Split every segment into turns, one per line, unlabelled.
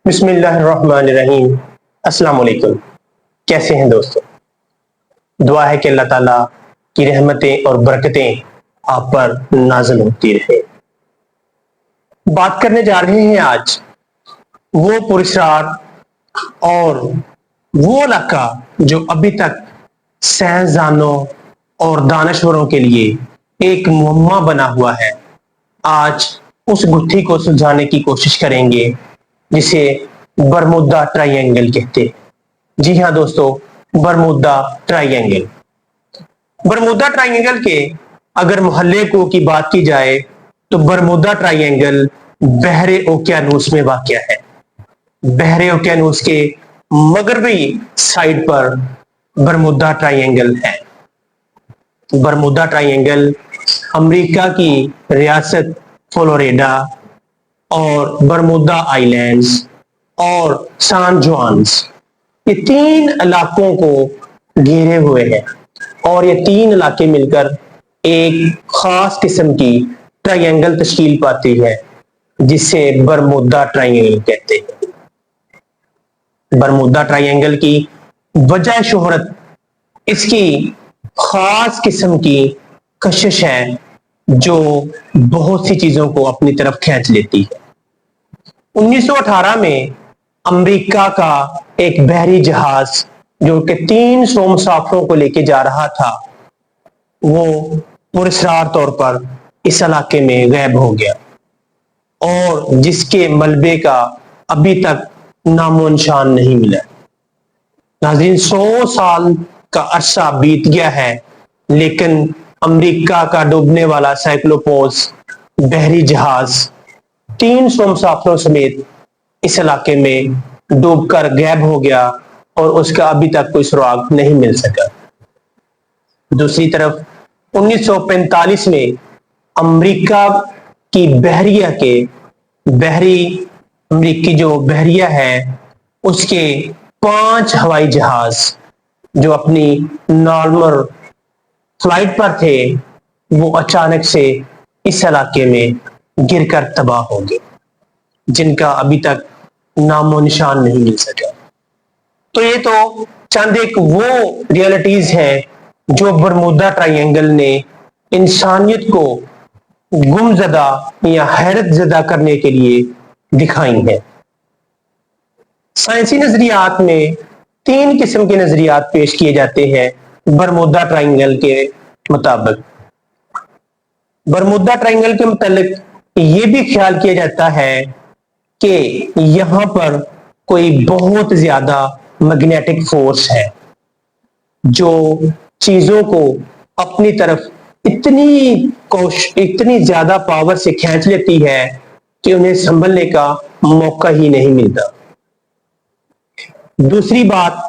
बिस्मिल्लाहिर्रहमानिर्रहीम। अस्सलाम वालेकुम। कैसे हैं दोस्तों? दुआ है कि अल्लाह ताला की रहमतें और बरकतें आप पर नाज़िल होती रहे। बात करने जा रहे हैं आज वो पुरस्कार और वो इलाका जो अभी तक साइंसदानों और दानश्वरों के लिए एक मुअम्मा बना हुआ है। आज उस गुत्थी को सुलझाने की कोशिश करेंगे जिसे बरमूदा ट्रायंगल कहते हैं। जी हाँ दोस्तों, बरमूदा ट्रायंगल। बरमूदा ट्रायंगल के अगर मोहल्ले को की बात की जाए तो बरमूदा ट्रायंगल बहरे ओकियानूस में वाक़या है। बहरे ओकियानूस के मगरबी साइड पर बरमूदा ट्रायंगल है। बरमूदा ट्रायंगल अमेरिका की रियासत फ्लोरिडा और बरमूदा आइलैंड्स और सान जुआन्स, ये तीन इलाकों को घेरे हुए हैं और ये तीन इलाके मिलकर एक खास किस्म की ट्रायंगल तश्कील पाती है जिसे बरमूदा ट्रायंगल कहते हैं। बरमूदा ट्रायंगल की वजह शोहरत इसकी खास किस्म की कशिश है जो बहुत सी चीजों को अपनी तरफ खींच लेती है। 1918 में अमेरिका का एक बहरी जहाज जो कि 300 मुसाफिरों को लेके जा रहा था, वो पुरस्कार तौर पर इस इलाके में गायब हो गया और जिसके मलबे का अभी तक नामो निशान नहीं मिला। नाज़रीन, 100 साल का अरसा बीत गया है लेकिन अमेरिका का डूबने वाला साइक्लोपोस बहरी जहाज 300 मुसाफिरों समेत इस इलाके में डूबकर गायब हो गया और उसका अभी तक कोई सुराग नहीं मिल सका। दूसरी तरफ 1945 में अमेरिका की बहरिया के अमेरिकी जो बहरिया है उसके 5 हवाई जहाज जो अपनी नॉर्मल फ्लाइट पर थे वो अचानक से इस इलाके में गिरकर तबाह हो गए, जिनका अभी तक नामो निशान नहीं मिल सका। तो ये तो चंद एक वो रियलिटीज हैं जो बरमूदा ट्रायंगल ने इंसानियत को गुमजदा या हैरत ज़दा करने के लिए दिखाई है। साइंसी नजरियात में 3 किस्म के नजरियात पेश किए जाते हैं बरमूदा ट्रायंगल के मुताबिक। बरमूदा ट्रायंगल के मुताबिक ये भी ख्याल किया जाता है कि यहां पर कोई बहुत ज्यादा मैग्नेटिक फोर्स है जो चीजों को अपनी तरफ इतनी ज्यादा पावर से खींच लेती है कि उन्हें संभलने का मौका ही नहीं मिलता। दूसरी बात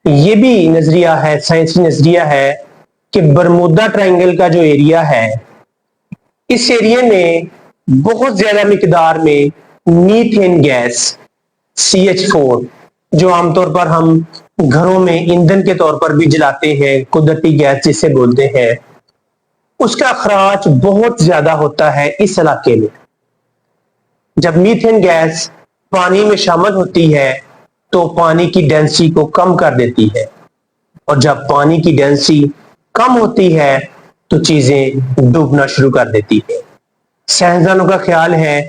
ये भी नजरिया है, साइंसी नजरिया है कि बरमूदा ट्रायंगल का जो एरिया है, इस एरिया में बहुत ज्यादा मिकदार में मीथेन गैस CH4 जो आमतौर पर हम घरों में ईंधन के तौर पर भी जलाते हैं, कुदरती गैस जिसे बोलते हैं, उसका अखराज बहुत ज्यादा होता है इस इलाके में। जब मीथेन गैस पानी में शामिल होती है तो पानी की डेंसिटी को कम कर देती है और जब पानी की डेंसिटी कम होती है तो चीजें डूबना शुरू कर देती है। साइंसदानों का ख्याल है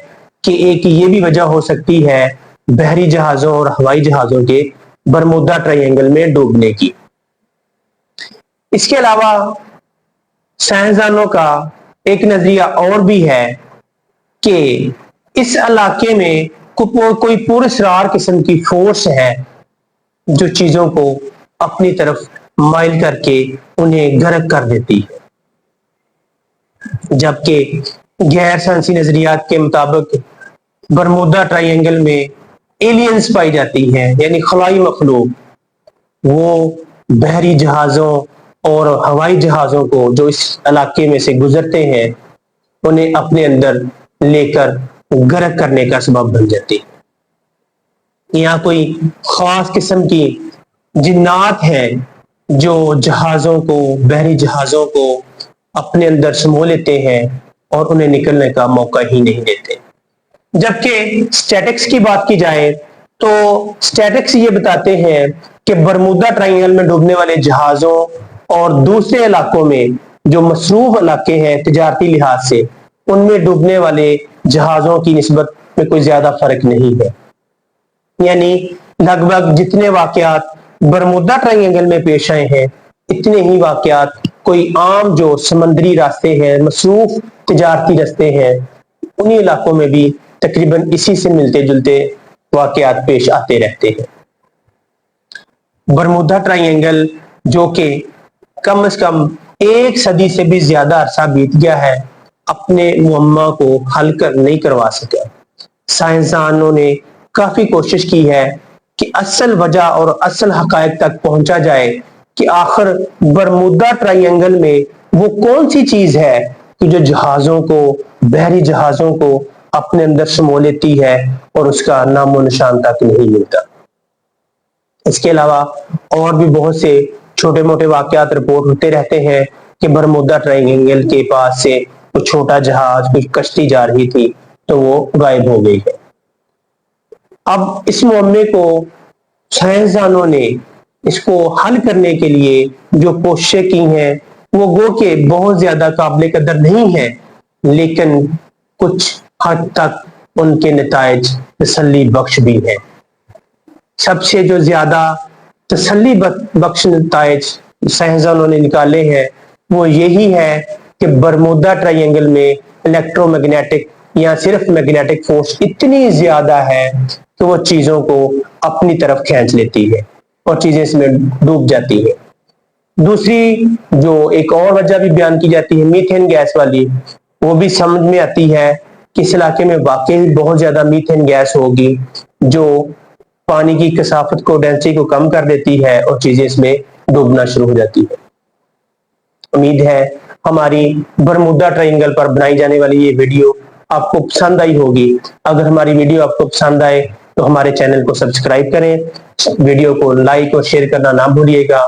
कि एक ये भी वजह हो सकती है बहरी जहाजों और हवाई जहाजों के बरमूदा ट्रायंगल में डूबने की। इसके अलावा साइंसदानों का एक नजरिया और भी है कि इस इलाके में कोई पुरस्कार किस्म की फोर्स है जो चीजों को अपनी तरफ माइल करके उन्हें गर्क कर देती है, जबकि गैर साइंसी नजरियात के मुताबिक बरमूदा ट्रायंगल में एलियंस पाई जाती हैं, यानी खलाई मखलूक। वो बहरी जहाजों और हवाई जहाजों को जो इस इलाके में से गुजरते हैं उन्हें अपने अंदर लेकर गर्क करने का सबब बन जाती है। यहाँ कोई खास किस्म की जिन्नात हैं जो जहाजों को, बहरी जहाजों को अपने अंदर समो लेते हैं और उन्हें निकलने का मौका ही नहीं देते। जबकि स्टैटिक्स की बात की जाए तो स्टैटिक्स ये बताते हैं कि बरमूदा ट्रायंगल में डूबने वाले जहाजों और दूसरे इलाकों में जो मसरूफ इलाके हैं तिजारती लिहाज से, उनमें डूबने वाले जहाजों की निस्बत में कोई ज्यादा फर्क नहीं है। यानी लगभग जितने वाकयात बरमूदा ट्रायंगल में पेश आए हैं, इतने ही वाकयात कोई आम जो समंदरी रास्ते हैं, मसरूफ तिजारती रास्ते हैं, उन्हीं इलाकों में भी तकरीबन इसी से मिलते जुलते वाकयात पेश आते रहते हैं। बरमूदा ट्रायंगल जो कि कम से कम 1 सदी से भी ज्यादा अरसा बीत गया है, अपने मुअम्मा को हल नहीं करवा सका। साइंसदानों ने काफी कोशिश की है कि असल वजह और असल हकायक तक पहुंचा जाए कि आखिर बरमूदा ट्रायंगल में वो कौन सी चीज है कि जो जहाजों को, बहरी जहाजों को अपने अंदर समो लेती है और उसका नामो निशान तक नहीं मिलता। इसके अलावा और भी बहुत से छोटे मोटे वाकयात रिपोर्ट होते रहते हैं कि बरमूदा ट्रायंगल के पास से कुछ छोटा जहाज, कुछ कश्ती जा रही थी तो वो गायब हो गई है। अब इस मुअम्मे को साइंसदानों ने इसको हल करने के लिए जो कोशिशें की हैं वो गो के बहुत ज्यादा काबिल कदर नहीं है, लेकिन कुछ हद तक उनके नताइज तसल्ली बख्श भी है। सबसे जो ज्यादा तसल्ली बख्श नताइज साइंसदानों ने निकाले हैं वो यही है कि बरमूदा ट्रायंगल में इलेक्ट्रोमैग्नेटिक या सिर्फ मैग्नेटिक फोर्स इतनी ज्यादा है कि वो चीजों को अपनी तरफ खींच लेती है और चीजें इसमें डूब जाती है। दूसरी जो एक और वजह भी बयान की जाती है मीथेन गैस वाली, वो भी समझ में आती है कि इस इलाके में वाकई बहुत ज्यादा मीथेन गैस होगी जो पानी की कसाफत को, डेंसिटी को कम कर देती है और चीजें इसमें डूबना शुरू हो जाती है। उम्मीद है हमारी बरमूदा ट्रायंगल पर बनाई जाने वाली ये वीडियो आपको पसंद आई होगी। अगर हमारी वीडियो आपको पसंद आए तो हमारे चैनल को सब्सक्राइब करें, वीडियो को लाइक और शेयर करना ना भूलिएगा।